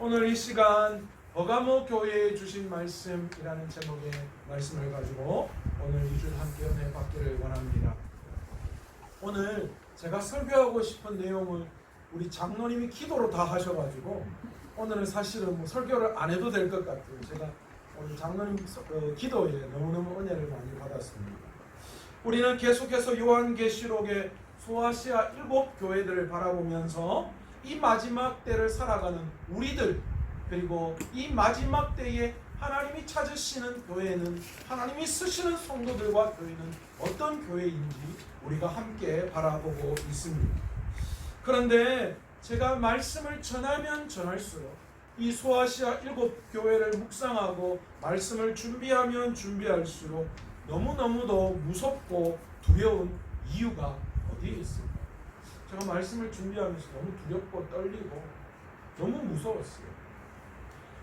오늘 이 시간 버가모 교회에 주신 말씀이라는 제목의 말씀을 가지고 오늘 이 주 함께 은혜 받기를 원합니다. 오늘 제가 설교하고 싶은 내용을 우리 장로님이 기도로 다 하셔가지고 오늘은 사실은 설교를 안 해도 될 것 같아요. 제가 오늘 장로님 기도에 너무너무 은혜를 많이 받았습니다. 우리는 계속해서 요한계시록의 소아시아 7교회들을 바라보면서 이 마지막 때를 살아가는 우리들, 그리고 이 마지막 때에 하나님이 찾으시는 교회는, 하나님이 쓰시는 성도들과 교회는 어떤 교회인지 우리가 함께 바라보고 있습니다. 그런데 제가 말씀을 전하면 전할수록 이 소아시아 7교회를 묵상하고 말씀을 준비하면 준비할수록 너무너무도 무섭고 두려운 이유가 어디에 있습니까? 제가 말씀을 준비하면서 너무 두렵고 떨리고 너무 무서웠어요.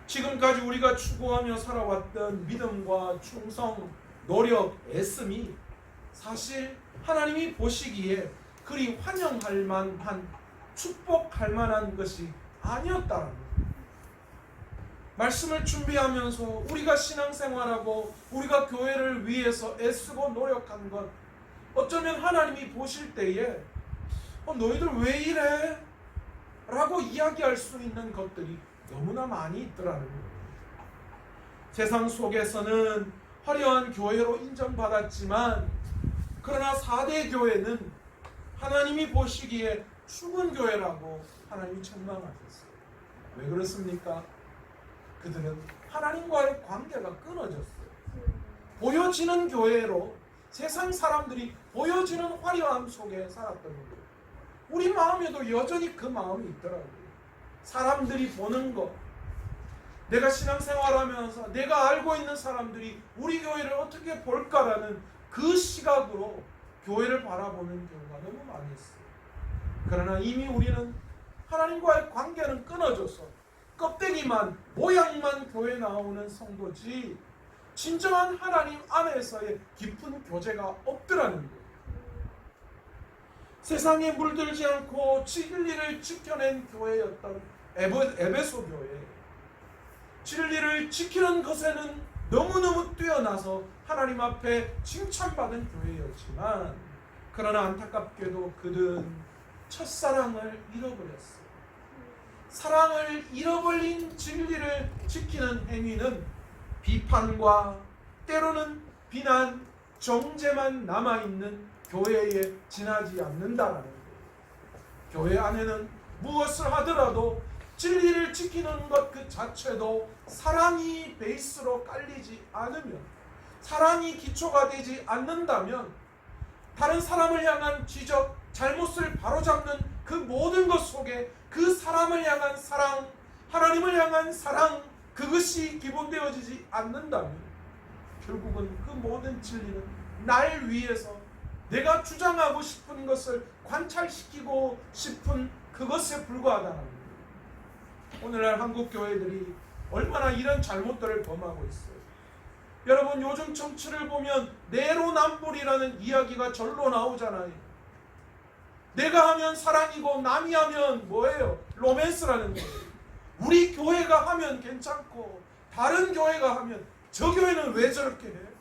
지금까지 우리가 추구하며 살아왔던 믿음과 충성, 노력, 애씀이 사실 하나님이 보시기에 그리 환영할 만한, 축복할 만한 것이 아니었다는 거예요. 말씀을 준비하면서 우리가 신앙생활하고 우리가 교회를 위해서 애쓰고 노력한 것, 어쩌면 하나님이 보실 때에 너희들 왜 이래? 라고 이야기할 수 있는 것들이 너무나 많이 있더라는 거예요. 세상 속에서는 화려한 교회로 인정받았지만 그러나 4대 교회는 하나님이 보시기에 죽은 교회라고 하나님이 책망하셨어요. 왜 그렇습니까? 그들은 하나님과의 관계가 끊어졌어요. 보여지는 교회로 세상 사람들이 보여지는 화려함 속에 살았던 거예요. 우리 마음에도 여전히 그 마음이 있더라고요. 사람들이 보는 것, 내가 신앙생활하면서 내가 알고 있는 사람들이 우리 교회를 어떻게 볼까라는 그 시각으로 교회를 바라보는 경우가 너무 많이 있어요. 그러나 이미 우리는 하나님과의 관계는 끊어져서 껍데기만, 모양만 교회에 나오는 성도지 진정한 하나님 안에서의 깊은 교제가 없더라는 거예요. 세상에 물들지 않고 진리를 지켜낸 교회였던 에베소 교회, 진리를 지키는 것에는 너무너무 뛰어나서 하나님 앞에 칭찬받은 교회였지만 그러나 안타깝게도 그들은 첫사랑을 잃어버렸어요. 사랑을 잃어버린 진리를 지키는 행위는 비판과 때로는 비난, 정죄만 남아있는 교회에 지나지 않는다라는 거예요. 교회 안에는 무엇을 하더라도 진리를 지키는 것 그 자체도 사랑이 베이스로 깔리지 않으면, 사랑이 기초가 되지 않는다면 다른 사람을 향한 지적, 잘못을 바로잡는 그 모든 것 속에 그 사람을 향한 사랑, 하나님을 향한 사랑, 그것이 기본되어지지 않는다면 결국은 그 모든 진리는 날 위해서 내가 주장하고 싶은 것을 관찰시키고 싶은 그것에 불과하다는 거예요. 오늘날 한국 교회들이 얼마나 이런 잘못들을 범하고 있어요. 여러분, 요즘 정치를 보면 내로남불이라는 이야기가 절로 나오잖아요. 내가 하면 사랑이고 남이 하면 뭐예요? 로맨스라는 거예요. 우리 교회가 하면 괜찮고 다른 교회가 하면 저 교회는 왜 저렇게 해?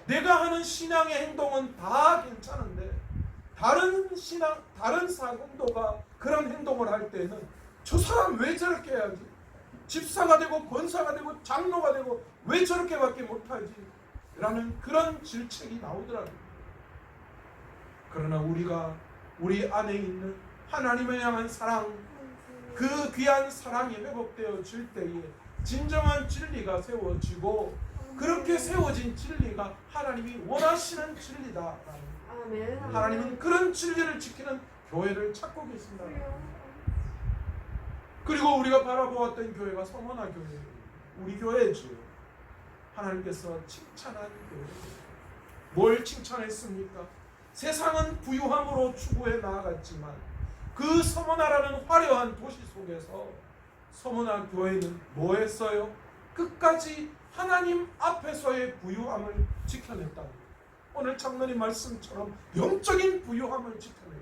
내가 하는 신앙의 행동은 다 괜찮은데 다른 신앙, 다른 사공도가 그런 행동을 할 때는 저 사람 왜 저렇게 해야지? 집사가 되고 권사가 되고 장로가 되고 왜 저렇게밖에 못하지? 라는 그런 질책이 나오더라고요. 그러나 우리가 우리 안에 있는 하나님을 향한 사랑, 그 귀한 사랑이 회복되어질 때에 진정한 진리가 세워지고 그렇게 세워진 진리가 하나님이 원하시는 진리다. 하나님은 그런 진리를 지키는 교회를 찾고 계신다. 그리고 우리가 바라보았던 교회가 서머나 교회예요. 우리 교회지요. 하나님께서 칭찬한 교회. 뭘 칭찬했습니까? 세상은 부유함으로 추구해 나아갔지만 그 서머나라는 화려한 도시 속에서 서머나 교회는 뭐 했어요? 끝까지 하나님 앞에서의 부유함을 지켜냈다. 오늘 장로님 말씀처럼 영적인 부유함을 지켜냈어요.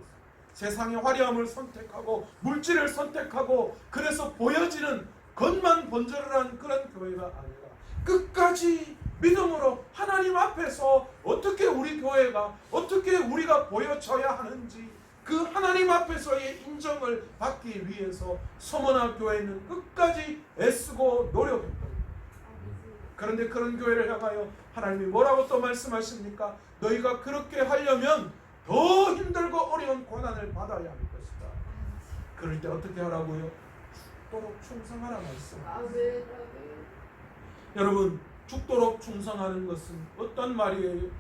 세상의 화려함을 선택하고 물질을 선택하고 그래서 보여지는 겉만 번져르는 그런 교회가 아니라 끝까지 믿음으로 하나님 앞에서 어떻게 우리 교회가 어떻게 우리가 보여져야 하는지 그 하나님 앞에서의 인정을 받기 위해서 서머나 교회는 끝까지 애쓰고 노력했던. 그런데 그런 교회를 향하여 하나님이 뭐라고 또 말씀하십니까? 너희가 그렇게 하려면 더 힘들고 어려운 고난을 받아야 할 것이다. 그럴 때 어떻게 하라고요? 죽도록 충성하라 말씀합니다. 여러분, 죽도록 충성하는 것은 어떤 말이에요?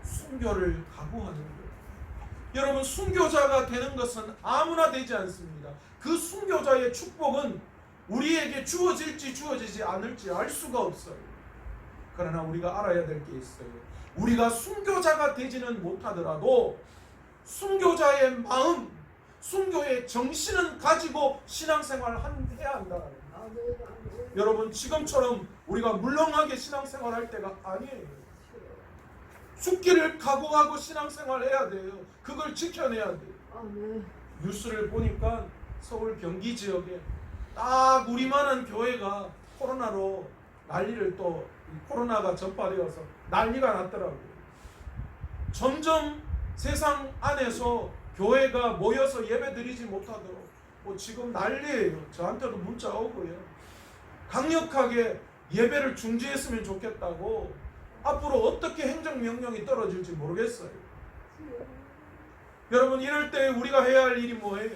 순교를 각오하는 거예요. 여러분, 순교자가 되는 것은 아무나 되지 않습니다. 그 순교자의 축복은 우리에게 주어질지 주어지지 않을지 알 수가 없어요. 그러나 우리가 알아야 될 게 있어요. 우리가 순교자가 되지는 못하더라도 순교자의 마음, 순교의 정신은 가지고 신앙생활을 해야 한다. 여러분, 지금처럼 우리가 물렁하게 신앙생활할 때가 아니에요. 죽기를 각오하고 신앙생활해야 돼요. 그걸 지켜내야 돼요. 뉴스를 보니까 서울 경기 지역에 딱 우리만한 교회가 코로나로 난리를 또 코로나가 전파되어서 난리가 났더라고요. 점점 세상 안에서 교회가 모여서 예배드리지 못하도록 지금 난리예요. 저한테도 문자 오고요. 강력하게 예배를 중지했으면 좋겠다고. 앞으로 어떻게 행정명령이 떨어질지 모르겠어요. 여러분, 이럴 때 우리가 해야 할 일이 뭐예요?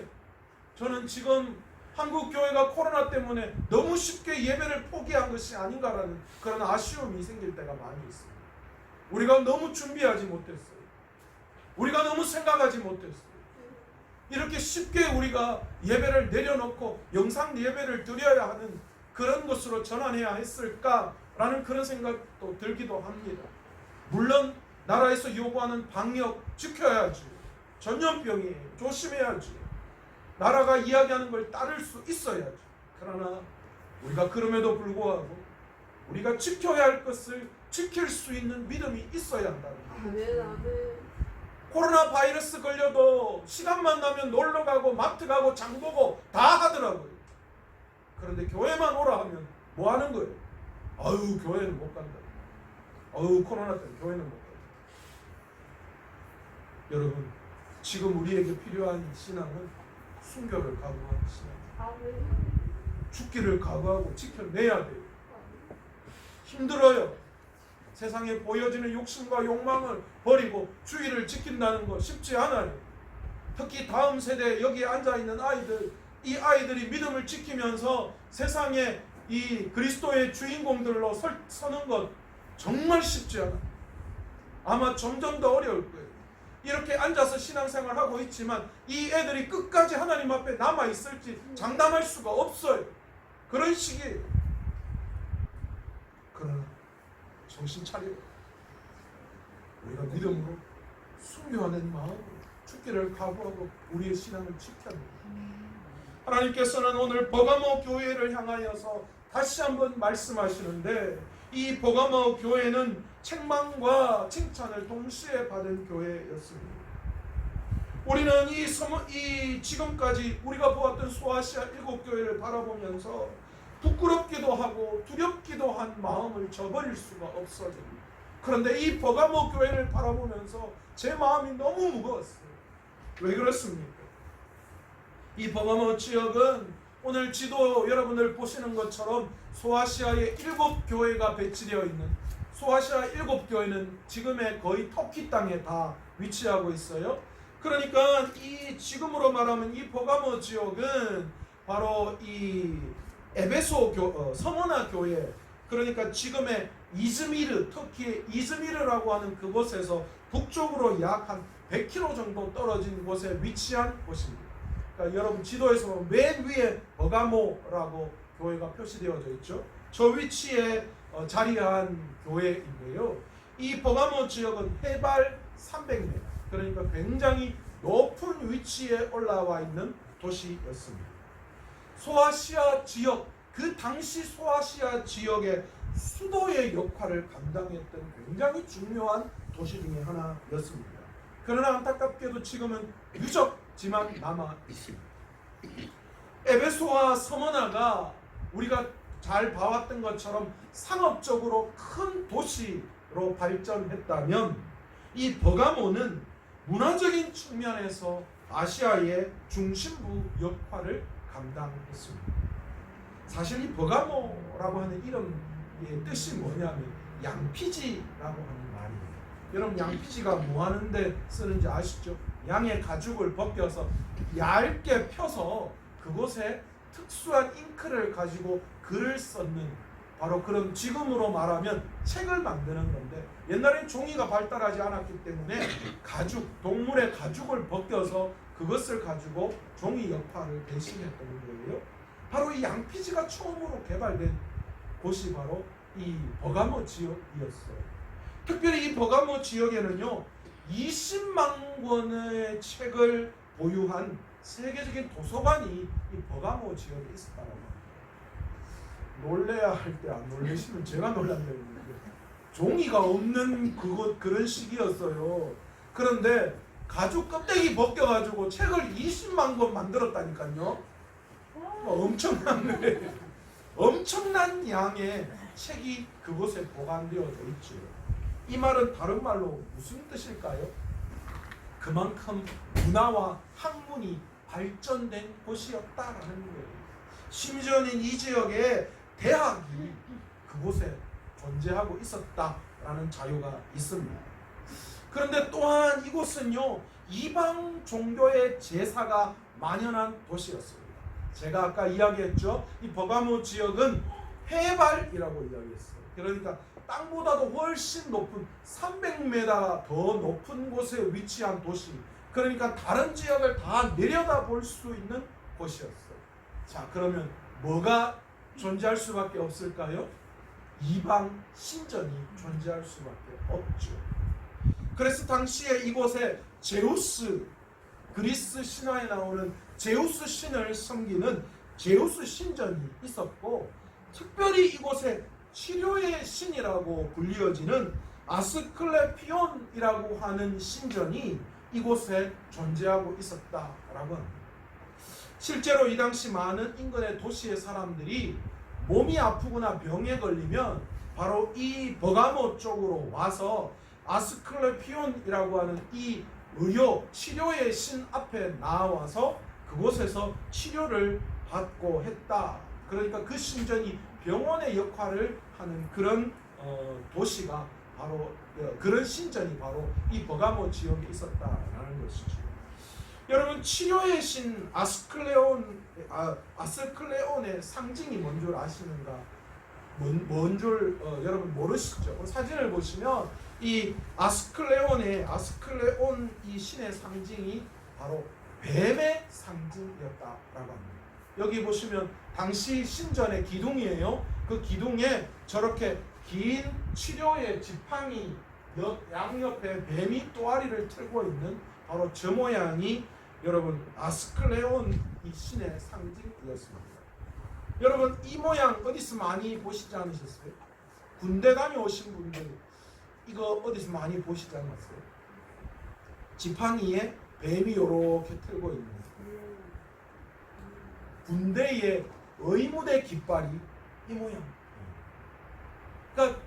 저는 지금 한국 교회가 코로나 때문에 너무 쉽게 예배를 포기한 것이 아닌가라는 그런 아쉬움이 생길 때가 많이 있습니다. 우리가 너무 준비하지 못했어요. 우리가 너무 생각하지 못했어요. 이렇게 쉽게 우리가 예배를 내려놓고 영상 예배를 드려야 하는 그런 것으로 전환해야 했을까라는 그런 생각도 들기도 합니다. 물론 나라에서 요구하는 방역 지켜야지. 전염병이에요. 조심해야지. 나라가 이야기하는 걸 따를 수 있어야지. 그러나 우리가 그럼에도 불구하고 우리가 지켜야 할 것을 지킬 수 있는 믿음이 있어야 한다는 거예요. 코로나 바이러스 걸려도 시간만 나면 놀러 가고 마트 가고 장 보고 다 하더라고요. 그런데 교회만 오라 하면 뭐 하는 거예요? 아유, 교회는 못 간다. 아유, 코로나 때문에 교회는 못 간다. 여러분, 지금 우리에게 필요한 신앙은 순교를 각오하는 신앙. 죽기를 각오하고 지켜내야 돼요. 힘들어요. 세상에 보여지는 욕심과 욕망을 버리고 주의를 지킨다는 거 쉽지 않아요. 특히 다음 세대 여기에 앉아있는 아이들, 이 아이들이 믿음을 지키면서 세상에 이 그리스도의 주인공들로 서는 것 정말 쉽지 않아요. 아마 점점 더 어려울 거예요. 이렇게 앉아서 신앙생활하고 있지만 이 애들이 끝까지 하나님 앞에 남아있을지 장담할 수가 없어요. 그런 시기예요. 그러나 정신 차려. 우리가 믿음으로 순교하는 마음으로 죽기를 각오하고 우리의 신앙을 지켜야 합니다. 하나님께서는 오늘 버가모 교회를 향하여서 다시 한번 말씀하시는데 이 버가모 교회는 책망과 칭찬을 동시에 받은 교회였습니다. 우리는 이 지금까지 우리가 보았던 소아시아 7교회를 바라보면서 부끄럽기도 하고 두렵기도 한 마음을 저버릴 수가 없어요. 그런데 이 버가모 교회를 바라보면서 제 마음이 너무 무거웠어요. 왜 그렇습니까? 이 버가모 지역은 오늘 지도 여러분들 보시는 것처럼 소아시아에 7교회가 배치되어 있는, 소아시아 7교회는 지금의 거의 터키 땅에 다 위치하고 있어요. 그러니까 이 지금으로 말하면 이 버가모 지역은 바로 이 에베소 서머나 교회, 그러니까 지금의 이즈미르, 터키의 이즈미르라고 하는 그곳에서 북쪽으로 약 한 100km 정도 떨어진 곳에 위치한 곳입니다. 그러니까 여러분 지도에서 보면 맨 위에 버가모라고 교회가 표시되어져 있죠. 저 위치에 자리한 교회인데요. 이 버가모 지역은 해발 300m, 그러니까 굉장히 높은 위치에 올라와 있는 도시였습니다. 소아시아 지역, 그 당시 소아시아 지역의 수도의 역할을 감당했던 굉장히 중요한 도시 중에 하나였습니다. 그러나 안타깝게도 지금은 유적 지만 남아 있습니다. 에베소와 서머나가 우리가 잘 봐왔던 것처럼 상업적으로 큰 도시로 발전했다면 이 버가모는 문화적인 측면에서 아시아의 중심부 역할을 감당했습니다. 사실 이 버가모라고 하는 이름의 뜻이 뭐냐면 양피지라고 하는 말이에요. 여러분 양피지가 뭐 하는데 쓰는지 아시죠? 양의 가죽을 벗겨서 얇게 펴서 그곳에 특수한 잉크를 가지고 글을 썼는 바로 그런 지금으로 말하면 책을 만드는 건데 옛날엔 종이가 발달하지 않았기 때문에 가죽, 동물의 가죽을 벗겨서 그것을 가지고 종이 역할을 대신했던 거예요. 바로 이 양피지가 처음으로 개발된 곳이 바로 이 버가모 지역이었어요. 특별히 이 버가모 지역에는요 20만 권의 책을 보유한 세계적인 도서관이 이 버가모 지역에 있었다고 합니다. 놀래야 할 때 안 놀래시면 제가 놀란다는 거예요. 종이가 없는 그런 시기였어요. 그런데 가죽 껍데기 벗겨가지고 책을 20만 권 만들었다니까요. 엄청난 거예요. 엄청난 양의 책이 그곳에 보관되어져 있죠. 이 말은 다른 말로 무슨 뜻일까요? 그만큼 문화와 학문이 발전된 곳이었다라는 거예요. 심지어는 이 지역에 대학이 그곳에 존재하고 있었다라는 자료가 있습니다. 그런데 또한 이곳은요 이방 종교의 제사가 만연한 도시였습니다. 제가 아까 이야기했죠. 이 버가모 지역은 해발이라고 이야기했어요. 그러니까 땅보다도 훨씬 높은 300m 더 높은 곳에 위치한 도시. 그러니까 다른 지역을 다 내려다 볼 수 있는 곳이었어요. 자, 그러면 뭐가 존재할 수밖에 없을까요? 이방 신전이 존재할 수밖에 없죠. 그래서 당시에 이곳에 제우스, 그리스 신화에 나오는 제우스 신을 섬기는 제우스 신전이 있었고, 특별히 이곳에 치료의 신이라고 불리어지는 아스클레피온이라고 하는 신전이 이곳에 존재하고 있었다라고 합니다. 실제로 이 당시 많은 인근의 도시의 사람들이 몸이 아프거나 병에 걸리면 바로 이 버가모 쪽으로 와서 아스클레피온이라고 하는 이 의료, 치료의 신 앞에 나와서 그곳에서 치료를 받고 했다. 그러니까 그 신전이 병원의 역할을 하는 그런 도시가 바로 그런 신전이 바로 이 버가모 지역에 있었다라는 것이죠. 여러분 치료의 신 아스클레온의 상징이 뭔 줄 아시는가? 뭔 줄 여러분 모르시죠? 사진을 보시면 이 아스클레온 이 신의 상징이 바로 뱀의 상징이었다라고 합니다. 여기 보시면 당시 신전의 기둥이에요. 그 기둥에 저렇게 긴 치료의 지팡이 양옆에 뱀이 또아리를 틀고 있는 바로 저 모양이 여러분 아스클레온 이 신의 상징이었습니다. 여러분 이 모양 어디서 많이 보시지 않으셨어요? 군대 다녀오신 분들 이거 어디서 많이 보시지 않았어요? 지팡이에 뱀이 이렇게 틀고 있는 군대의 의무대 깃발이 이 모양. 그러니까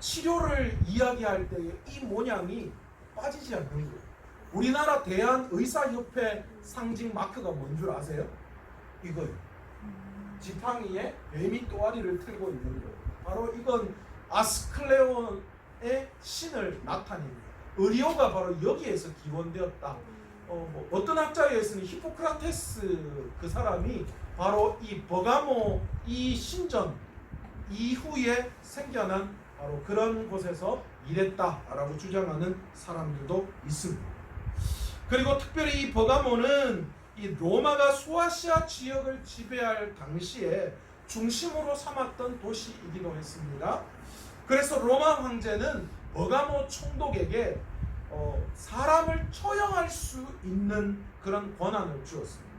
치료를 이야기할 때 이 모양이 빠지지 않는 거예요. 우리나라 대한의사협회 상징 마크가 뭔 줄 아세요? 이거예요. 지팡이에 뱀이 또아리를 틀고 있는 거예요. 바로 이건 아스클레온의 신을 나타냅니다. 의료가 바로 여기에서 기원되었다. 어떤 학자에 의해서는 히포크라테스 그 사람이 바로 이 버가모 이 신전 이후에 생겨난 바로 그런 곳에서 일했다라고 주장하는 사람들도 있습니다. 그리고 특별히 이 버가모는 이 로마가 소아시아 지역을 지배할 당시에 중심으로 삼았던 도시이기도 했습니다. 그래서 로마 황제는 버가모 총독에게 사람을 처형할 수 있는 그런 권한을 주었습니다.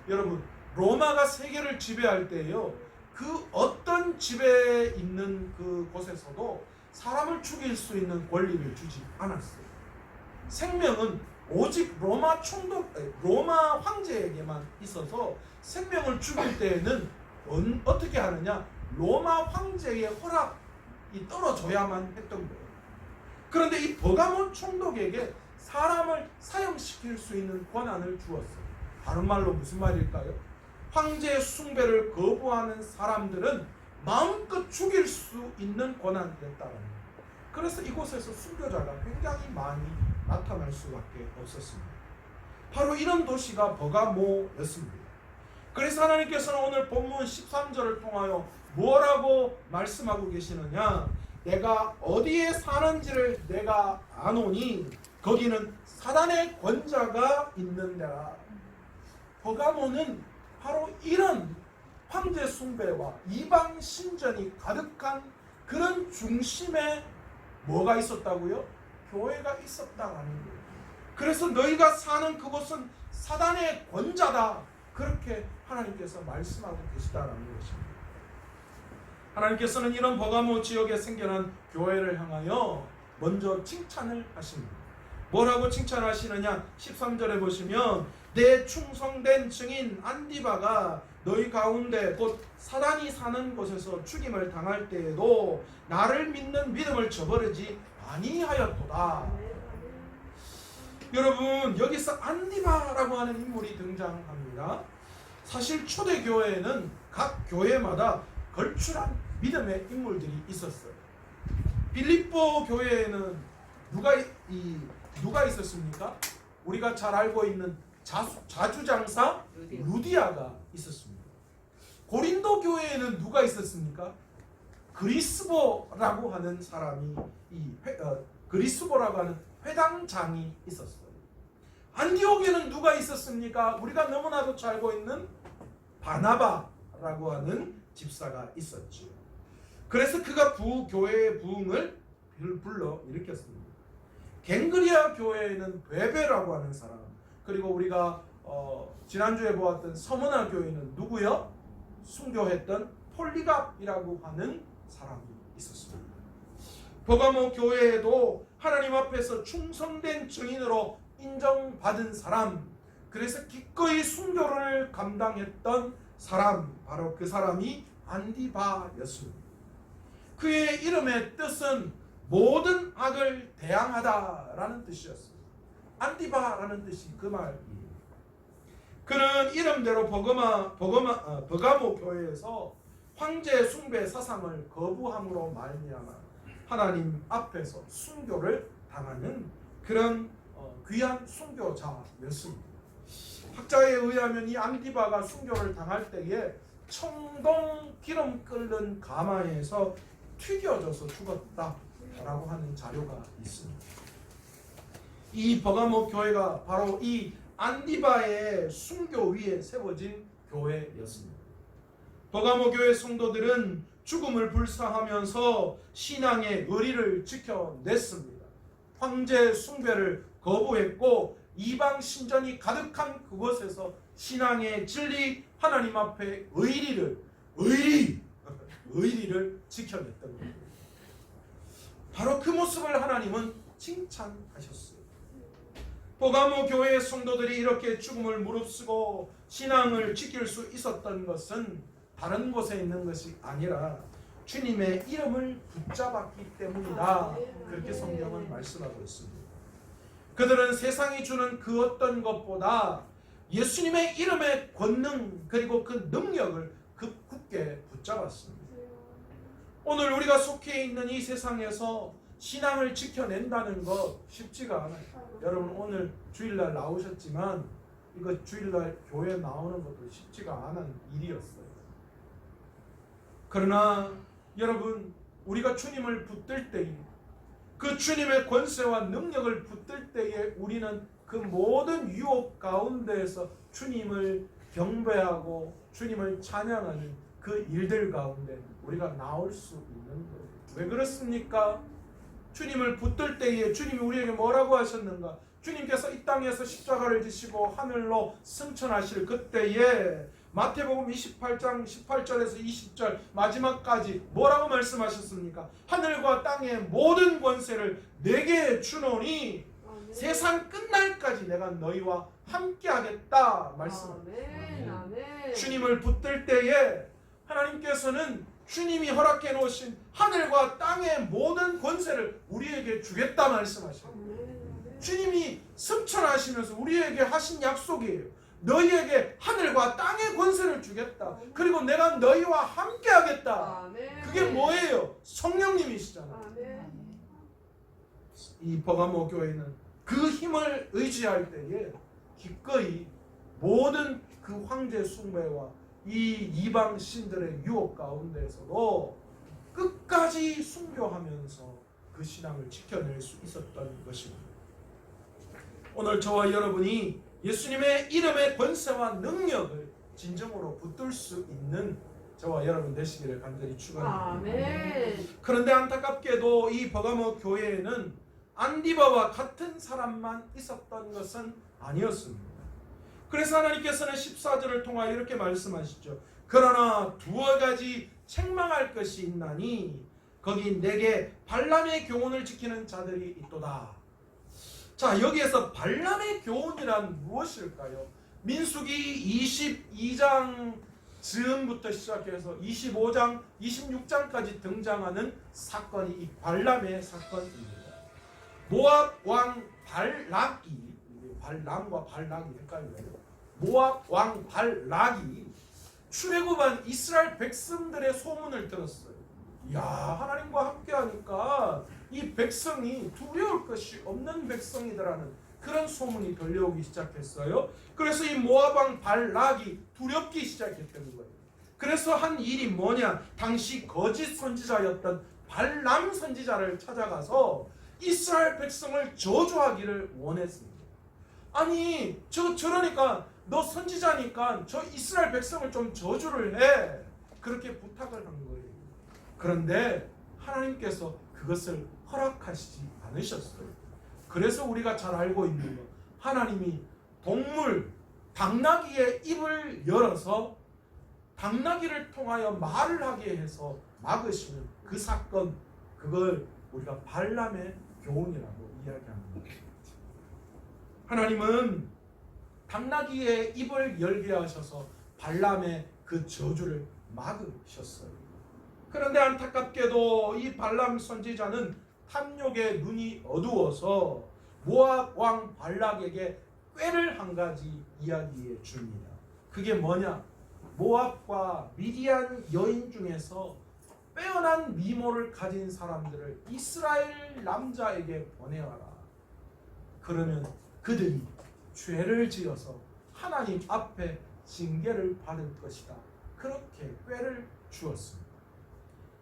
여러분 로마가 세계를 지배할 때요 그 어떤 지배에 있는 그 곳에서도 사람을 죽일 수 있는 권리를 주지 않았어요. 생명은 오직 로마 황제에게만 있어서 생명을 죽일 때에는 어떻게 하느냐? 로마 황제의 허락이 떨어져야만 했던 거예요. 그런데 이 버가모 총독에게 사람을 사형시킬 수 있는 권한을 주었어요. 다른 말로 무슨 말일까요? 황제 숭배를 거부하는 사람들은 마음껏 죽일 수 있는 권한이었다는 거예요. 그래서 이곳에서 순교자가 굉장히 많이 나타날 수밖에 없었습니다. 바로 이런 도시가 버가모였습니다. 그래서 하나님께서는 오늘 본문 13절을 통하여 뭐라고 말씀하고 계시느냐? 내가 어디에 사는지를 내가 아노니 거기는 사단의 권자가 있는 데라. 버가모는 바로 이런 황제 숭배와 이방 신전이 가득한 그런 중심에 뭐가 있었다고요? 교회가 있었다라는 거예요. 그래서 너희가 사는 그곳은 사단의 권자다. 그렇게 하나님께서 말씀하고 계시다라는 것입니다. 하나님께서는 이런 버가모 지역에 생겨난 교회를 향하여 먼저 칭찬을 하십니다. 뭐라고 칭찬하시느냐? 13절에 보시면 내 충성된 증인 안디바가 너희 가운데 곧 사단이 사는 곳에서 죽임을 당할 때에도 나를 믿는 믿음을 저버리지 아니하였도다. 여러분, 여기서 안디바라고 하는 인물이 등장합니다. 사실 초대교회에는 각 교회마다 걸출한 믿음의 인물들이 있었어요. 빌립보 교회에는 누가 있었습니까? 우리가 잘 알고 있는 자주장사 루디아가 있었습니다. 고린도 교회에는 누가 있었습니까? 그리스보라고 하는 사람이 그리스보라고 하는 회당장이 있었어요. 안디옥에는 누가 있었습니까? 우리가 너무나도 잘 알고 있는 바나바라고 하는 집사가 있었죠. 그래서 그가 교회의 부흥을 불러 일으켰습니다. 갱그리아 교회에는 베베라고 하는 사람, 그리고 우리가 지난주에 보았던 서문화 교회는 누구요? 순교했던 폴리갑이라고 하는 사람이 있었습니다. 버가모 교회에도 하나님 앞에서 충성된 증인으로 인정받은 사람, 그래서 기꺼이 순교를 감당했던 사람, 바로 그 사람이 안디바였습니다. 그의 이름의 뜻은 모든 악을 대항하다라는 뜻이었습니다. 안디바라는 뜻이 그 말이에요. 그는 이름대로 버가모 교회에서 황제 숭배 사상을 거부함으로 말미암아 하나님 앞에서 순교를 당하는 그런 귀한 순교자였습니다. 학자에 의하면 이 안디바가 순교를 당할 때에 청동 기름 끓는 가마에서 튀겨져서 죽었다라고 하는 자료가 있습니다. 이 버가모 교회가 바로 이 안디바의 순교 위에 세워진 교회였습니다. 버가모 교회 성도들은 죽음을 불사하면서 신앙의 의리를 지켜냈습니다. 황제 숭배를 거부했고 이방 신전이 가득한 그곳에서 신앙의 진리, 하나님 앞에 의리를 지켜냈던 겁니다. 바로 그 모습을 하나님은 칭찬하셨어요. 버가모 교회의 성도들이 이렇게 죽음을 무릅쓰고 신앙을 지킬 수 있었던 것은 다른 곳에 있는 것이 아니라 주님의 이름을 붙잡았기 때문이다. 그렇게 성경은 말씀하고 있습니다. 그들은 세상이 주는 그 어떤 것보다 예수님의 이름의 권능 그리고 그 능력을 굳게 붙잡았습니다. 오늘 우리가 속해 있는 이 세상에서 신앙을 지켜낸다는 것 쉽지가 않아요. 여러분 오늘 주일날 나오셨지만 이거 주일날 교회 나오는 것도 쉽지가 않은 일이었어요. 그러나 여러분 우리가 주님을 붙들 때에 그 주님의 권세와 능력을 붙들 때에 우리는 그 모든 유혹 가운데에서 주님을 경배하고 주님을 찬양하는 그 일들 가운데 우리가 나올 수 있는 거예요. 왜 그렇습니까? 주님을 붙들 때에 주님이 우리에게 뭐라고 하셨는가? 주님께서 이 땅에서 십자가를 지시고 하늘로 승천하실 그때에 마태복음 28장 18절에서 20절 마지막까지 뭐라고 말씀하셨습니까? 하늘과 땅의 모든 권세를 내게 주노니 세상 끝날까지 내가 너희와 함께하겠다 말씀합니다. 아멘. 주님을 붙들 때에 하나님께서는 주님이 허락해 놓으신 하늘과 땅의 모든 권세를 우리에게 주겠다 말씀하십니다. 주님이 승천하시면서 우리에게 하신 약속이에요. 너희에게 하늘과 땅의 권세를 주겠다. 그리고 내가 너희와 함께 하겠다. 그게 뭐예요? 성령님이시잖아요. 이 버가모 교회는 그 힘을 의지할 때에 기꺼이 모든 그 황제 숭배와 이 이방 신들의 유혹 가운데서도 끝까지 순교하면서 그 신앙을 지켜낼 수 있었던 것입니다. 오늘 저와 여러분이 예수님의 이름의 권세와 능력을 진정으로 붙들 수 있는 저와 여러분 되시기를 간절히 축원합니다. 그런데 안타깝게도 이 버가모 교회에는 안디바와 같은 사람만 있었던 것은 아니었습니다. 그래서 하나님께서는 14절을 통하여 이렇게 말씀하시죠. 그러나 두어 가지 책망할 것이 있나니 거기 내게 발람의 교훈을 지키는 자들이 있도다. 자, 여기에서 발람의 교훈이란 무엇일까요? 민수기 22장 즈음부터 시작해서 25장, 26장까지 등장하는 사건이 이 발람의 사건입니다. 모압 왕 발락이, 발람과 발락이 헷갈려요. 모압 왕 발락이 출애굽한 이스라엘 백성들의 소문을 들었어요. 야, 하나님과 함께하니까 이 백성이 두려울 것이 없는 백성이더라는 그런 소문이 들려오기 시작했어요. 그래서 이 모압 왕 발락이 두렵기 시작했던 거예요. 그래서 한 일이 뭐냐? 당시 거짓 선지자였던 발람 선지자를 찾아가서 이스라엘 백성을 저주하기를 원했습니다. 아니, 저러니까 너 선지자니까 저 이스라엘 백성을 좀 저주를 해. 그렇게 부탁을 한 거예요. 그런데 하나님께서 그것을 허락하시지 않으셨어요. 그래서 우리가 잘 알고 있는 것, 하나님이 동물 당나귀의 입을 열어서 당나귀를 통하여 말을 하게 해서 막으시는 그 사건, 그걸 우리가 발람의 교훈이라고 이야기합니다. 하나님은 당나귀의 입을 열게 하셔서 발람의 그 저주를 막으셨어요. 그런데 안타깝게도 이 발람 선지자는 탐욕에 눈이 어두워서 모압 왕 발락에게 꾀를 한 가지 이야기해 줍니다. 그게 뭐냐? 모압과 미디안 여인 중에서 빼어난 미모를 가진 사람들을 이스라엘 남자에게 보내어라. 그러면 그들이 죄를 지어서 하나님 앞에 징계를 받을 것이다. 그렇게 꾀를 주었습니다.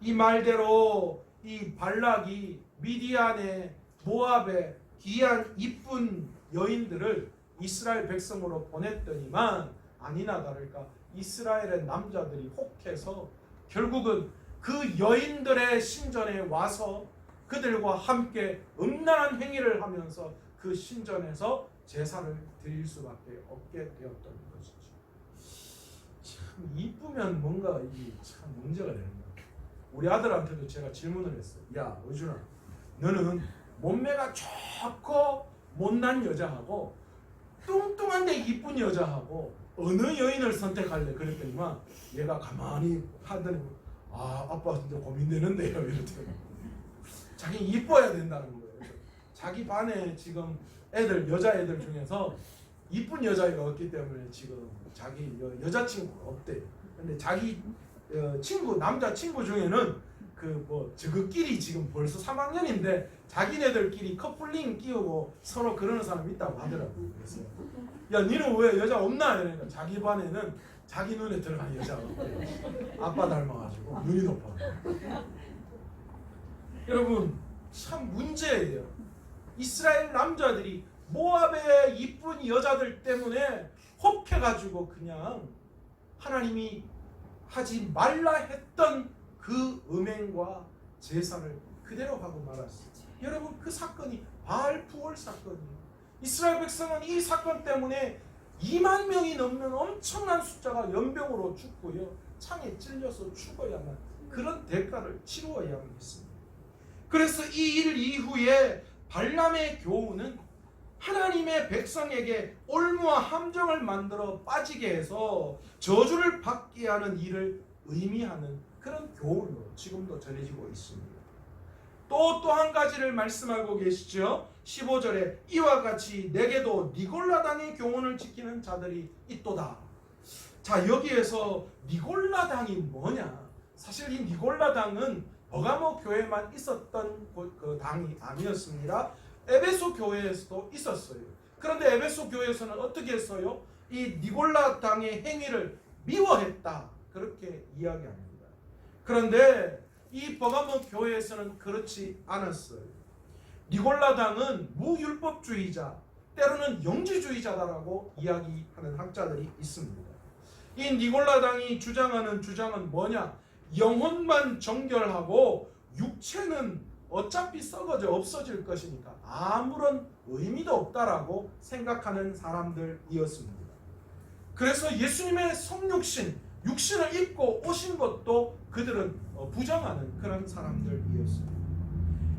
이 말대로 이 발락이 미디안의 모압의 귀한 이쁜 여인들을 이스라엘 백성으로 보냈더니만 아니나 다를까 이스라엘의 남자들이 혹해서 결국은 그 여인들의 신전에 와서 그들과 함께 음란한 행위를 하면서 그 신전에서 제사를 드릴 수밖에 없게 되었던 것이죠. 참 이쁘면 뭔가 이게 참 문제가 되는 거예요. 우리 아들한테도 제가 질문을 했어요. 야, 의준아, 너는 몸매가 좋고 못난 여자하고 뚱뚱한데 이쁜 여자하고 어느 여인을 선택할래? 그랬더니만 얘가 가만히 하더니 아빠 진짜 고민되는데요. 이랬더니 자기 이뻐야 된다는 거예요. 자기 반에 지금 여자애들 중에서 이쁜 여자애가 없기 때문에 지금 자기 여자친구가 없대요. 근데 자기 남자 친구 중에는 저그끼리 지금 벌써 3학년인데 자기네들끼리 커플링 끼우고 서로 그러는 사람 있다고 하더라고요. 그래서 야, 니는 왜 여자 없나? 이러니까 자기 반에는 자기 눈에 들어간 여자가 없대요. 아빠 닮아가지고 눈이 높아. 여러분, 참 문제예요. 이스라엘 남자들이 모압의 이쁜 여자들 때문에 혹해가지고 그냥 하나님이 하지 말라 했던 그 음행과 제사를 그대로 하고 말았어요. 여러분, 그 사건이 바알부올 사건이에요. 이스라엘 백성은 이 사건 때문에 2만 명이 넘는 엄청난 숫자가 연병으로 죽고요, 창에 찔려서 죽어야만 그런 대가를 치루어야만 했습니다. 그래서 이 일 이후에 발람의 교훈은 하나님의 백성에게 올무와 함정을 만들어 빠지게 해서 저주를 받게 하는 일을 의미하는 그런 교훈으로 지금도 전해지고 있습니다. 또 한 가지를 말씀하고 계시죠. 15절에 이와 같이 내게도 니골라당의 교훈을 지키는 자들이 있도다. 자, 여기에서 니골라당이 뭐냐? 사실 이 니골라당은 버가모 교회만 있었던 그 당이 아니었습니다. 에베소 교회에서도 있었어요. 그런데 에베소 교회에서는 어떻게 했어요? 이 니골라당의 행위를 미워했다, 그렇게 이야기합니다. 그런데 이 버가모 교회에서는 그렇지 않았어요. 니골라당은 무율법주의자, 때로는 영지주의자다라고 이야기하는 학자들이 있습니다. 이 니골라당이 주장하는 주장은 뭐냐? 영혼만 정결하고 육체는 어차피 썩어져 없어질 것이니까 아무런 의미도 없다라고 생각하는 사람들이었습니다. 그래서 예수님의 성육신, 육신을 입고 오신 것도 그들은 부정하는 그런 사람들이었습니다.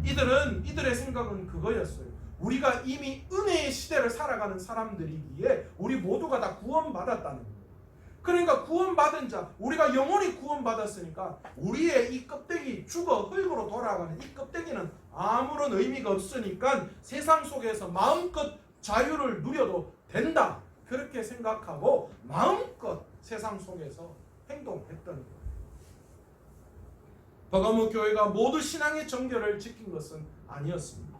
이들의 생각은 그거였어요. 우리가 이미 은혜의 시대를 살아가는 사람들이기에 우리 모두가 다 구원받았다는 거예요. 그러니까 구원받은 자, 우리가 영원히 구원받았으니까 우리의 이 껍데기, 죽어 흙으로 돌아가는 이 껍데기는 아무런 의미가 없으니까 세상 속에서 마음껏 자유를 누려도 된다, 그렇게 생각하고 마음껏 세상 속에서 행동했던 거예요. 버가모 교회가 모두 신앙의 정결을 지킨 것은 아니었습니다.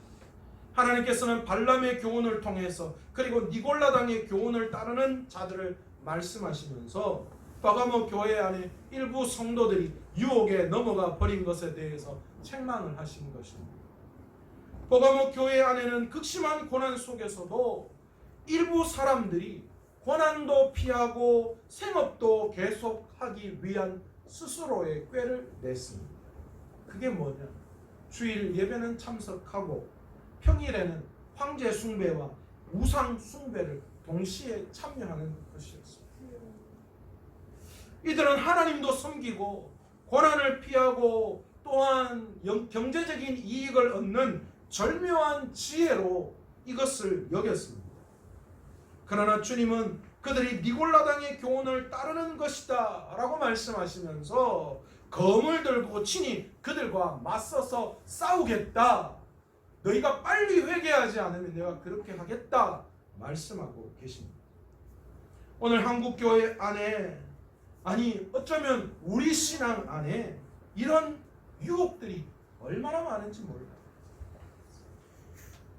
하나님께서는 발람의 교훈을 통해서 그리고 니골라당의 교훈을 따르는 자들을 말씀하시면서 버가모 교회 안에 일부 성도들이 유혹에 넘어가 버린 것에 대해서 책망을 하신 것입니다. 버가모 교회 안에는 극심한 고난 속에서도 일부 사람들이 고난도 피하고 생업도 계속하기 위한 스스로의 꾀를 냈습니다. 그게 뭐냐? 주일 예배는 참석하고 평일에는 황제 숭배와 우상 숭배를 동시에 참여하는 것이었습니다. 이들은 하나님도 섬기고 고난을 피하고 또한 경제적인 이익을 얻는 절묘한 지혜로 이것을 여겼습니다. 그러나 주님은 그들이 니골라당의 교훈을 따르는 것이다 라고 말씀하시면서 검을 들고 친히 그들과 맞서서 싸우겠다, 너희가 빨리 회개하지 않으면 내가 그렇게 하겠다 말씀하고 계십니다. 오늘 한국교회 안에, 아니 어쩌면 우리 신앙 안에 이런 유혹들이 얼마나 많은지 몰라요.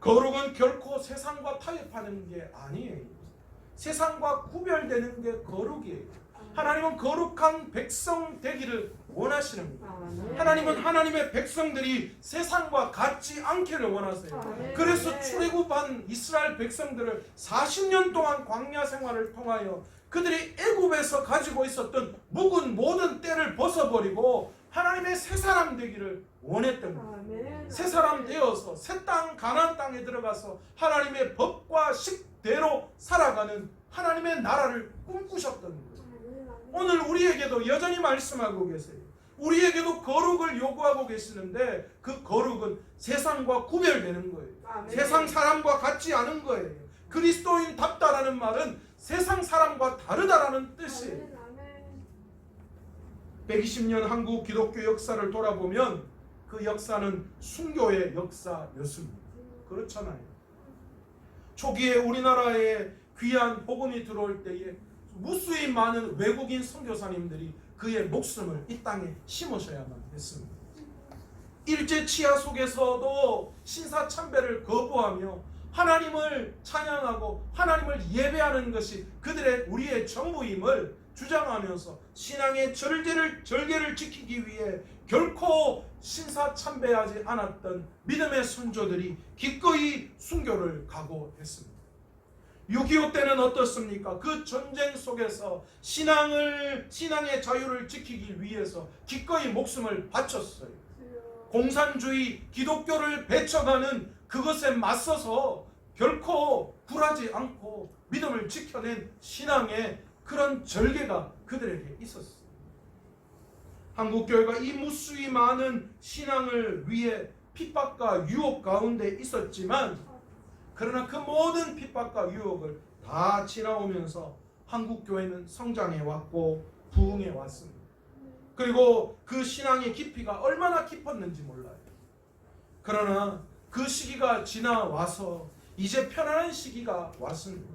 거룩은 결코 세상과 타협하는 게 아니에요. 세상과 구별되는 게 거룩이에요. 하나님은 거룩한 백성 되기를 원하시는 거예요. 하나님은 하나님의 백성들이 세상과 같지 않기를 원하세요. 그래서 출애굽한 이스라엘 백성들을 40년 동안 광야 생활을 통하여 그들이 애굽에서 가지고 있었던 묵은 모든 때를 벗어버리고 하나님의 새 사람 되기를 원했던 거예요. 새 사람 되어서 새 땅 가나안 땅에 들어가서 하나님의 법과 식대로 살아가는 하나님의 나라를 꿈꾸셨던 거예요. 오늘 우리에게도 여전히 말씀하고 계세요. 우리에게도 거룩을 요구하고 계시는데 그 거룩은 세상과 구별되는 거예요. 아멘. 세상 사람과 같지 않은 거예요. 그리스도인답다라는 말은 세상 사람과 다르다라는 뜻이에요. 아멘. 120년 한국 기독교 역사를 돌아보면 그 역사는 순교의 역사였습니다. 그렇잖아요. 초기에 우리나라에 귀한 복음이 들어올 때에 무수히 많은 외국인 선교사님들이 그의 목숨을 이 땅에 심으셔야만 했습니다. 일제 치하 속에서도 신사참배를 거부하며 하나님을 찬양하고 하나님을 예배하는 것이 우리의 전부임을 주장하면서 신앙의 절개를 지키기 위해 결코 신사참배하지 않았던 믿음의 선조들이 기꺼이 순교를 각오했습니다. 6.25 때는 어떻습니까? 그 전쟁 속에서 신앙의 자유를 지키기 위해서 기꺼이 목숨을 바쳤어요. 공산주의 기독교를 배척하는 그것에 맞서서 결코 굴하지 않고 믿음을 지켜낸 신앙의 그런 절개가 그들에게 있었어요. 한국교회가 이 무수히 많은 신앙을 위해 핍박과 유혹 가운데 있었지만 그러나 그 모든 핍박과 유혹을 다 지나오면서 한국 교회는 성장해 왔고 부흥해 왔습니다. 그리고 그 신앙의 깊이가 얼마나 깊었는지 몰라요. 그러나 그 시기가 지나와서 이제 편안한 시기가 왔습니다.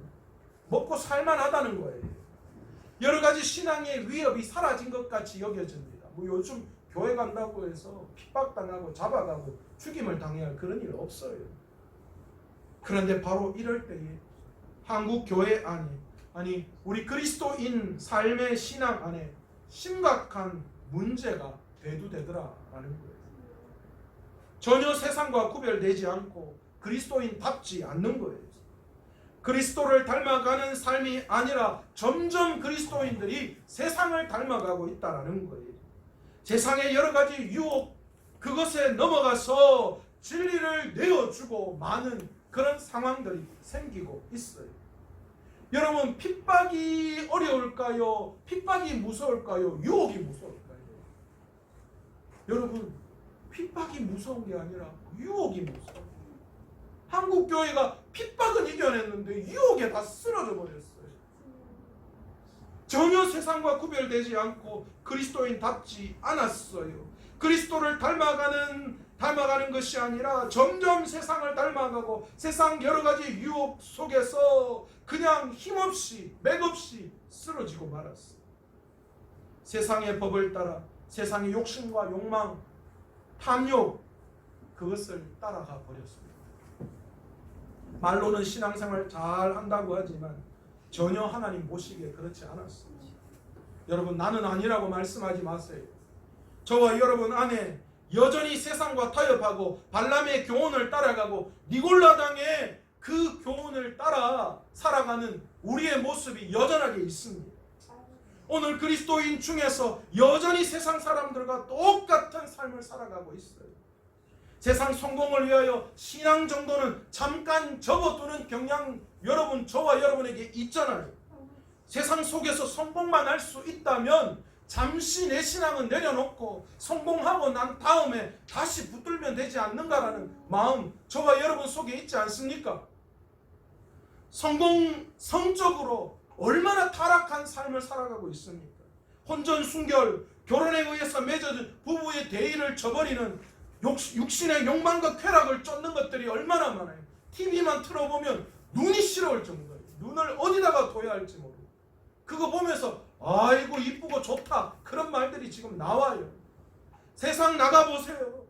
먹고 살만하다는 거예요. 여러 가지 신앙의 위협이 사라진 것 같이 여겨집니다. 뭐 요즘 교회 간다고 해서 핍박당하고 잡아가고 죽임을 당해야 할 그런 일 없어요. 그런데 바로 이럴 때에 한국 교회 안에, 아니 우리 그리스도인 삶의 신앙 안에 심각한 문제가 대두되더라라는 거예요. 전혀 세상과 구별되지 않고 그리스도인답지 않는 거예요. 그리스도를 닮아가는 삶이 아니라 점점 그리스도인들이 세상을 닮아가고 있다는 거예요. 세상의 여러 가지 유혹, 그것에 넘어가서 진리를 내어주고 많은 그런 상황들이 생기고 있어요. 여러분, 핍박이 어려울까요? 핍박이 무서울까요? 유혹이 무서울까요? 여러분, 핍박이 무서운 게 아니라 유혹이 무서워요. 한국 교회가 핍박은 이겨냈는데 유혹에 다 쓰러져 버렸어요. 전혀 세상과 구별되지 않고 그리스도인답지 않았어요. 그리스도를 닮아가는 것이 아니라 점점 세상을 닮아가고 세상 여러 가지 유혹 속에서 그냥 힘없이 맥없이 쓰러지고 말았어요. 세상의 법을 따라 세상의 욕심과 욕망, 탐욕, 그것을 따라가 버렸습니다. 말로는 신앙생활 잘 한다고 하지만 전혀 하나님 보시기에 그렇지 않았습니다. 여러분, 나는 아니라고 말씀하지 마세요. 저와 여러분 안에 여전히 세상과 타협하고 발람의 교훈을 따라가고 니골라당의 그 교훈을 따라 살아가는 우리의 모습이 여전하게 있습니다. 오늘 그리스도인 중에서 여전히 세상 사람들과 똑같은 삶을 살아가고 있어요. 세상 성공을 위하여 신앙 정도는 잠깐 접어두는 경향 여러분, 저와 여러분에게 있잖아요. 세상 속에서 성공만 할 수 있다면 잠시 내 신앙은 내려놓고 성공하고 난 다음에 다시 붙들면 되지 않는가라는 마음 저와 여러분 속에 있지 않습니까? 성적으로 얼마나 타락한 삶을 살아가고 있습니까? 혼전 순결, 결혼에 의해서 맺어진 부부의 대의를 저버리는 육신의 욕망과 쾌락을 쫓는 것들이 얼마나 많아요. TV만 틀어보면 눈이 시려울 정도예요. 눈을 어디다가 둬야 할지 모르고 그거 보면서 아이고 이쁘고 좋다 그런 말들이 지금 나와요. 세상 나가보세요.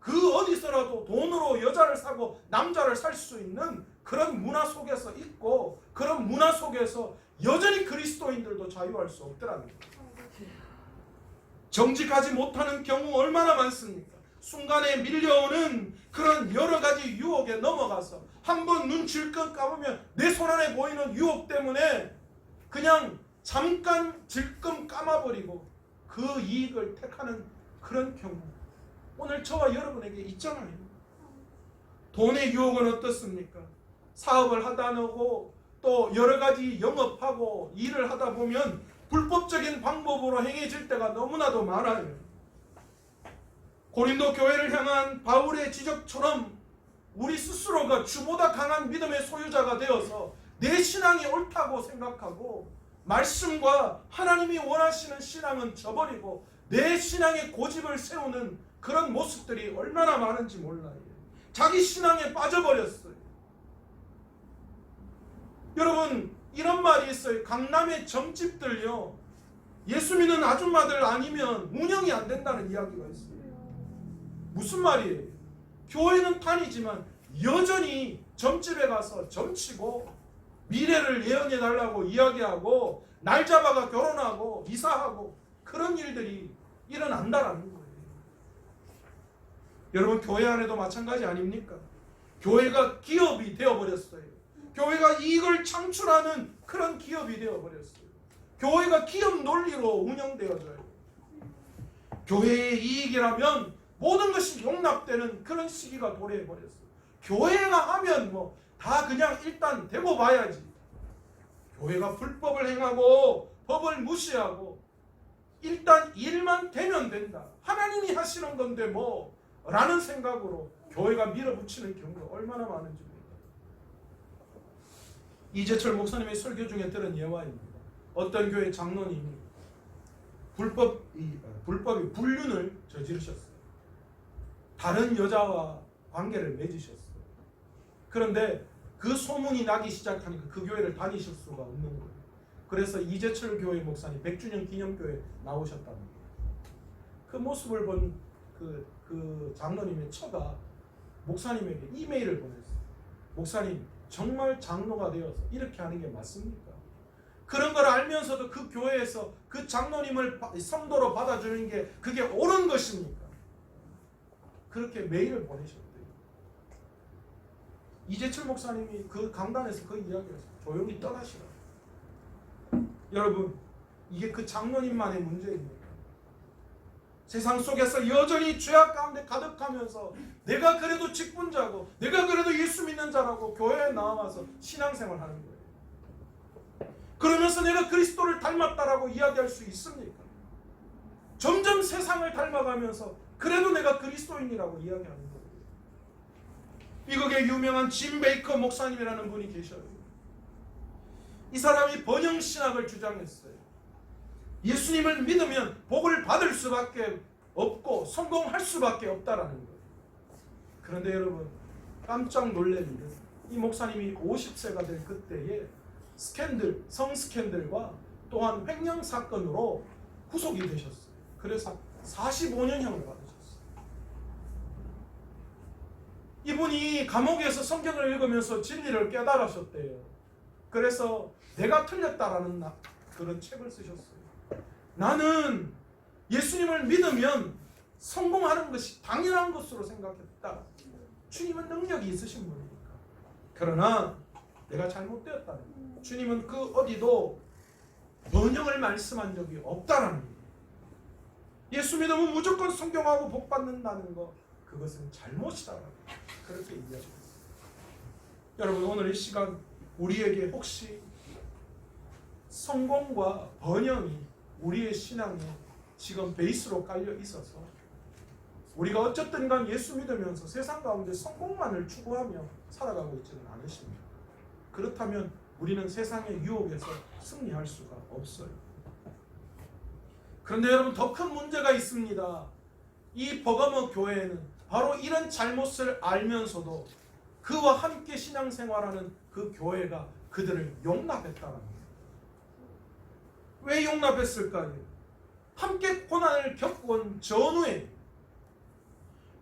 그 어디서라도 돈으로 여자를 사고 남자를 살 수 있는 그런 문화 속에서 있고 그런 문화 속에서 여전히 그리스도인들도 자유할 수 없더라는 거예요. 정직하지 못하는 경우 얼마나 많습니까? 순간에 밀려오는 그런 여러 가지 유혹에 넘어가서 한번 눈 질끈 감으면 내 손 안에 보이는 유혹 때문에 그냥 잠깐 질끈 감아버리고 그 이익을 택하는 그런 경우 오늘 저와 여러분에게 있잖아요. 돈의 유혹은 어떻습니까? 사업을 하다 보고 또 여러 가지 영업하고 일을 하다 보면 불법적인 방법으로 행해질 때가 너무나도 많아요. 고린도 교회를 향한 바울의 지적처럼 우리 스스로가 주보다 강한 믿음의 소유자가 되어서 내 신앙이 옳다고 생각하고 말씀과 하나님이 원하시는 신앙은 저버리고 내 신앙의 고집을 세우는 그런 모습들이 얼마나 많은지 몰라요. 자기 신앙에 빠져버렸어요. 여러분, 이런 말이 있어요. 강남의 점집들요, 예수 믿는 아줌마들 아니면 운영이 안 된다는 이야기가 있어요. 무슨 말이에요? 교회는 다니지만 여전히 점집에 가서 점치고 미래를 예언해달라고 이야기하고 날 잡아가 결혼하고 이사하고 그런 일들이 일어난다라는 거예요. 여러분, 교회 안에도 마찬가지 아닙니까? 교회가 기업이 되어버렸어요. 교회가 이익을 창출하는 그런 기업이 되어버렸어요. 교회가 기업 논리로 운영되어져요. 교회의 이익이라면 모든 것이 용납되는 그런 시기가 도래해버렸어요. 교회가 하면 뭐 다 그냥 일단 되고 봐야지. 교회가 불법을 행하고 법을 무시하고 일단 일만 되면 된다. 하나님이 하시는 건데 뭐 라는 생각으로 교회가 밀어붙이는 경우가 얼마나 많은지 몰라요. 이재철 목사님의 설교 중에 들은 예화입니다. 어떤 교회 장로님이 불법이 불륜을 저지르셨어요. 다른 여자와 관계를 맺으셨어요. 그런데 그 소문이 나기 시작하니까 그 교회를 다니실 수가 없는 거예요. 그래서 이재철 교회 목사님 100주년 기념교회 나오셨다는 거예요. 그 모습을 본 그 장로님의 처가 목사님에게 이메일을 보냈어요. 목사님, 정말 장로가 되어서 이렇게 하는 게 맞습니까? 그런 걸 알면서도 그 교회에서 그 장로님을 성도로 받아주는 게 그게 옳은 것입니까? 그렇게 메일을 보내셨대요. 이재철 목사님이 그 강단에서 그 이야기를 했어요. 조용히 떠나시라. 여러분, 이게 그 장로님만의 문제입니다. 세상 속에서 여전히 죄악 가운데 가득하면서 내가 그래도 직분자고 내가 그래도 예수 믿는 자라고 교회에 나와서 신앙생활 하는 거예요. 그러면서 내가 그리스도를 닮았다라고 이야기할 수 있습니까? 점점 세상을 닮아가면서 그래도 내가 그리스도인이라고 이야기하는 거예요. 미국의 유명한 짐 베이커 목사님이라는 분이 계셔요. 이 사람이 번영신학을 주장했어요. 예수님을 믿으면 복을 받을 수밖에 없고 성공할 수밖에 없다라는 거예요. 그런데 여러분, 깜짝 놀랄 일은 이 목사님이 50세가 될 그때에 스캔들, 성스캔들과 또한 횡령 사건으로 구속이 되셨어요. 그래서 45년형을 받으셨어요. 이분이 감옥에서 성경을 읽으면서 진리를 깨달으셨대요. 그래서 내가 틀렸다라는 그런 책을 쓰셨어요. 나는 예수님을 믿으면 성공하는 것이 당연한 것으로 생각했다. 주님은 능력이 있으신 분이니까. 그러나 내가 잘못되었다는 거예요. 주님은 그 어디도 번영을 말씀한 적이 없다라는 거예요. 예수 믿으면 무조건 성공하고 복 받는다는 거, 그것은 잘못이다라고 그렇게 이야기했어요. 여러분, 오늘 이 시간 우리에게 혹시 성공과 번영이 우리의 신앙에 지금 베이스로 깔려 있어서 우리가 어쨌든 간 예수 믿으면서 세상 가운데 성공만을 추구하며 살아가고 있지는 않으십니다. 그렇다면 우리는 세상의 유혹에서 승리할 수가 없어요. 그런데 여러분, 더 큰 문제가 있습니다. 이 버가모 교회에는 바로 이런 잘못을 알면서도 그와 함께 신앙생활하는 그 교회가 그들을 용납했다는 거예요. 왜 용납했을까요? 함께 고난을 겪은 전후에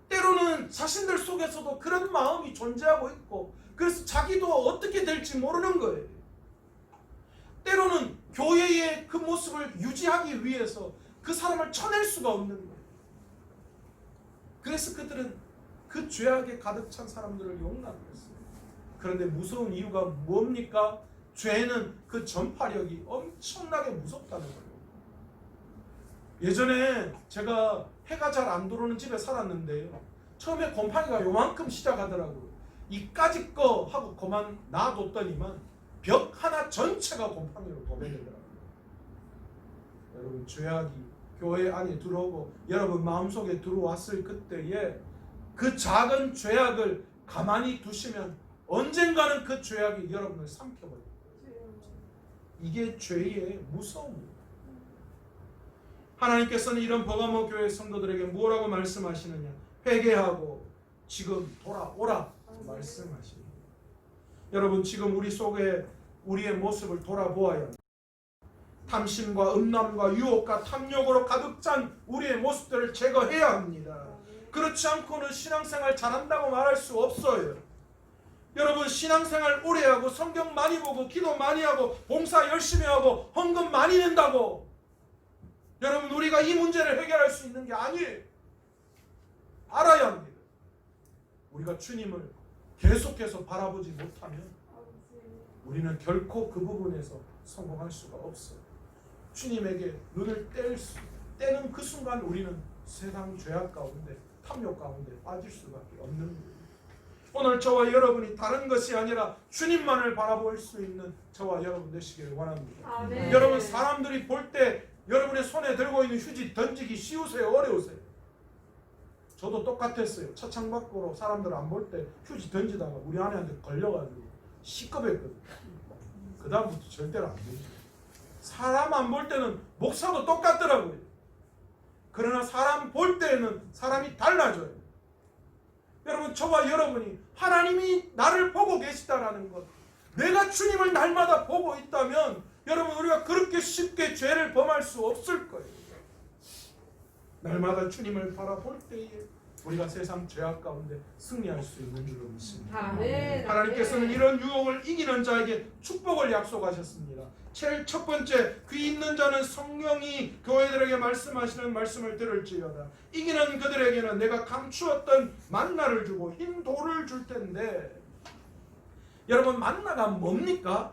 때로는 자신들 속에서도 그런 마음이 존재하고 있고, 그래서 자기도 어떻게 될지 모르는 거예요. 때로는 교회의 그 모습을 유지하기 위해서 그 사람을 쳐낼 수가 없는 거예요. 그래서 그들은 그 죄악에 가득 찬 사람들을 용납했어요. 그런데 무서운 이유가 뭡니까? 죄는 그 전파력이 엄청나게 무섭다는 거예요. 예전에 제가 해가 잘 안 들어오는 집에 살았는데요. 처음에 곰팡이가 요만큼 시작하더라고요. 이까짓 거 하고 그만 놔뒀더니만 벽 하나 전체가 곰팡이로 도배되더라고요. 여러분, 죄악이 교회 안에 들어오고 여러분 마음속에 들어왔을 그때에 그 작은 죄악을 가만히 두시면 언젠가는 그 죄악이 여러분을 삼켜버려요. 이게 죄의 무서움입니다. 하나님께서는 이런 버가모 교회 성도들에게 뭐라고 말씀하시느냐? 회개하고 지금 돌아오라 말씀하십니다. 여러분, 지금 우리 속에 우리의 모습을 돌아보아야 합니다. 탐심과 음란과 유혹과 탐욕으로 가득 찬 우리의 모습들을 제거해야 합니다. 그렇지 않고는 신앙생활 잘한다고 말할 수 없어요. 여러분, 신앙생활 오래 하고 성경 많이 보고 기도 많이 하고 봉사 열심히 하고 헌금 많이 낸다고 여러분 우리가 이 문제를 해결할 수 있는 게 아니에요. 알아야 합니다. 우리가 주님을 계속해서 바라보지 못하면 우리는 결코 그 부분에서 성공할 수가 없어요. 주님에게 눈을 떼는 그 순간 우리는 세상 죄악 가운데 탐욕 가운데 빠질 수밖에 없는 거예요. 오늘 저와 여러분이 다른 것이 아니라 주님만을 바라볼 수 있는 저와 여러분 되시길 원합니다. 아멘. 여러분, 사람들이 볼 때 여러분의 손에 들고 있는 휴지 던지기 쉬우세요? 어려우세요? 저도 똑같았어요. 차창 밖으로 사람들 안 볼 때 휴지 던지다가 우리 아내한테 걸려가지고 시끄럽거든요. 그 다음부터 절대로 안 되죠. 사람 안 볼 때는 목사도 똑같더라고요. 그러나 사람 볼 때는 사람이 달라져요. 여러분, 저와 여러분이 하나님이 나를 보고 계시다라는 것, 내가 주님을 날마다 보고 있다면 여러분, 우리가 그렇게 쉽게 죄를 범할 수 없을 거예요. 날마다 주님을 바라볼 때에 우리가 세상 죄악 가운데 승리할 수 있는 줄로 믿습니다. 하나님께서는 이런 유혹을 이기는 자에게 축복을 약속하셨습니다. 제일 첫 번째, 귀 있는 자는 성령이 교회들에게 말씀하시는 말씀을 들을지어다. 이기는 그들에게는 내가 감추었던 만나를 주고 흰 돌을 줄 텐데, 여러분, 만나가 뭡니까?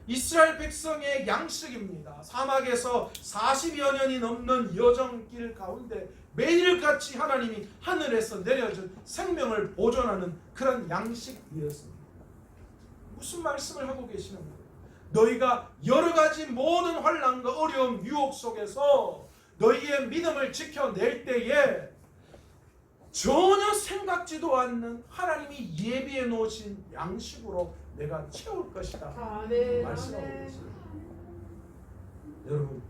이스라엘 백성의 양식입니다. 사막에서 40여 년이 넘는 여정길 가운데 매일같이 하나님이 하늘에서 내려준 생명을 보존하는 그런 양식이었습니다. 무슨 말씀을 하고 계시는 거예요? 너희가 여러 가지 모든 환난과 어려움, 유혹 속에서 너희의 믿음을 지켜낼 때에 전혀 생각지도 않는 하나님이 예비해 놓으신 양식으로 내가 채울 것이다. 말씀하고 계세요. 여러분,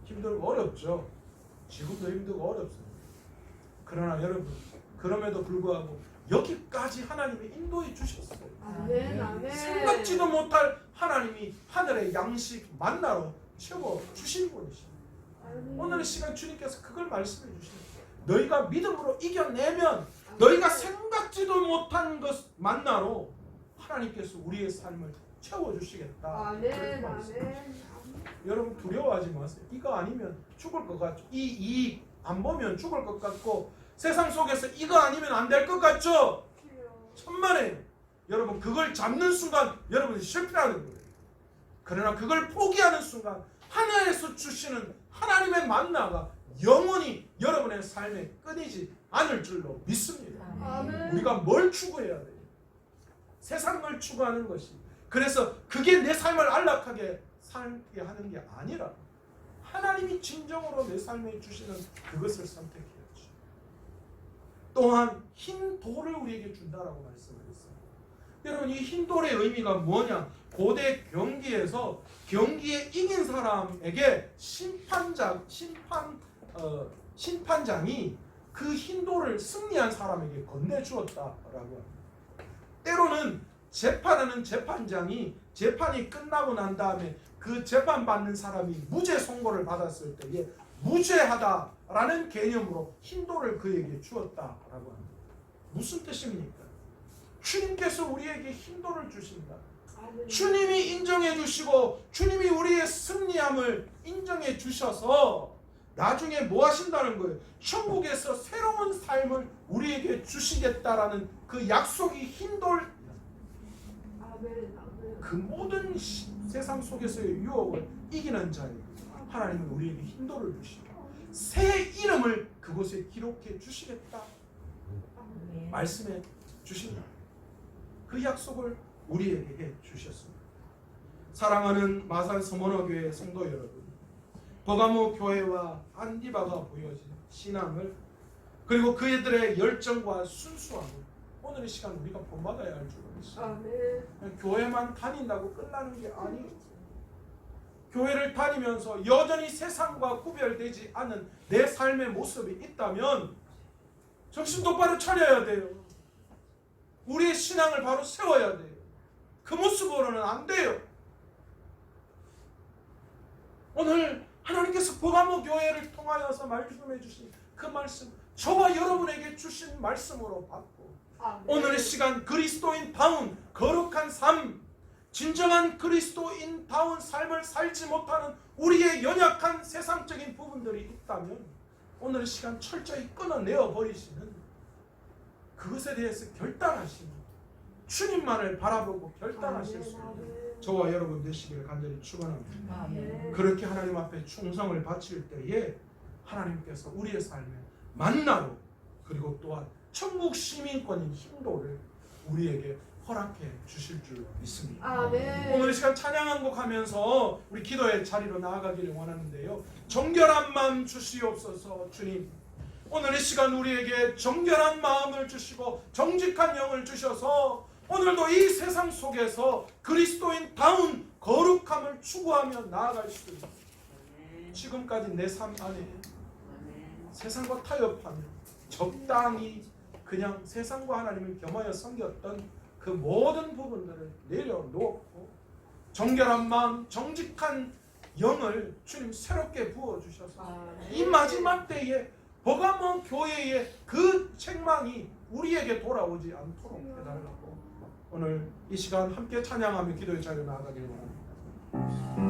힘들고 어렵죠. 지금도 힘들고 어렵습니다. 그러나 여러분, 그럼에도 불구하고 여기까지 하나님이 인도해 주셨어요. 생각지도 못할 하나님이 하늘의 양식 만나로 채워 주신 분이십니다. 오늘 시간 주님께서 그걸 말씀해 주십니다. 너희가 믿음으로 이겨내면 너희가 생각지도 못한 것 만나로 하나님께서 우리의 삶을 채워주시겠다. 여러분, 두려워하지 마세요. 이거 아니면 죽을 것 같죠. 이 이익 안 보면 죽을 것 같고 세상 속에서 이거 아니면 안 될 것 같죠. 천만에요. 여러분, 그걸 잡는 순간 여러분이 실패하는 거예요. 그러나 그걸 포기하는 순간 하늘에서 주시는 하나님의 만나가 영원히 여러분의 삶에 끊이지 않을 줄로 믿습니다. 우리가 뭘 추구해야 돼요? 세상을 추구하는 것이, 그래서 그게 내 삶을 안락하게 살게 하는 게 아니라 하나님이 진정으로 내 삶에 주시는 그것을 선택해야지. 또한 흰 돌을 우리에게 준다라고 말씀을 했어요. 여러분, 이 흰 돌의 의미가 뭐냐? 고대 경기에서 경기에 이긴 사람에게 심판장이 그 흰 돌을 승리한 사람에게 건네주었다라고 합니다. 때로는 재판하는 재판장이 재판이 끝나고 난 다음에 그 재판받는 사람이 무죄 선고를 받았을 때에 무죄하다라는 개념으로 흰 돌을 그에게 주었다라고 합니다. 무슨 뜻입니까? 주님께서 우리에게 흰 돌을 주신다. 주님이 인정해 주시고 주님이 우리의 승리함을 인정해 주셔서 나중에 뭐 하신다는 거예요? 천국에서 새로운 삶을 우리에게 주시겠다라는 그 약속이 흰 돌. 그 모든 세상 속에서의 유혹을 이기는 자에게 하나님은 우리에게 흰 돌을 주시고 새 이름을 그곳에 기록해 주시겠다 말씀해 주신다. 그 약속을 우리에게 해 주셨습니다. 사랑하는 마산 서머너교회 성도 여러분, 버가모 교회와 안디바가 보여진 신앙을, 그리고 그들의 열정과 순수함을 오늘 이 시간 우리가 본받아야 할 줄로 믿습니다. 교회만 다닌다고 끝나는 게 아니에요. 교회를 다니면서 여전히 세상과 구별되지 않은 내 삶의 모습이 있다면 정신 똑바로 차려야 돼요. 우리의 신앙을 바로 세워야 돼요. 그 모습으로는 안 돼요. 오늘 하나님께서 버가모 교회를 통하여서 말씀해 주신 그 말씀, 저와 여러분에게 주신 말씀으로 받고 오늘의 시간 그리스도인다운 거룩한 삶, 진정한 그리스도인다운 삶을 살지 못하는 우리의 연약한 세상적인 부분들이 있다면 오늘 시간 철저히 끊어내어 버리시는, 그것에 대해서 결단하시는, 주님만을 바라보고 결단하실 수 있는 저와 여러분 되시기를 간절히 축원합니다. 그렇게 하나님 앞에 충성을 바칠 때에 하나님께서 우리의 삶에 만나로, 그리고 또한 천국 시민권인 힘도를 우리에게 허락해 주실 줄 믿습니다. 오늘 이 시간 찬양한 곡 하면서 우리 기도의 자리로 나아가기를 원하는데요, 정결한 마음 주시옵소서. 주님, 오늘 이 시간 우리에게 정결한 마음을 주시고 정직한 영을 주셔서 오늘도 이 세상 속에서 그리스도인다운 거룩함을 추구하며 나아갈 수 있는 지금까지 내 삶 안에 세상과 타협하며 적당히 그냥 세상과 하나님을 겸하여 섬겼던 그 모든 부분들을 내려놓고 정결한 마음, 정직한 영을 주님 새롭게 부어주셔서 이 마지막 때에 버가모 교회의 그 책망이 우리에게 돌아오지 않도록 해달라고 오늘 이 시간 함께 찬양하며 기도의 자리에 나아가길 원합니다.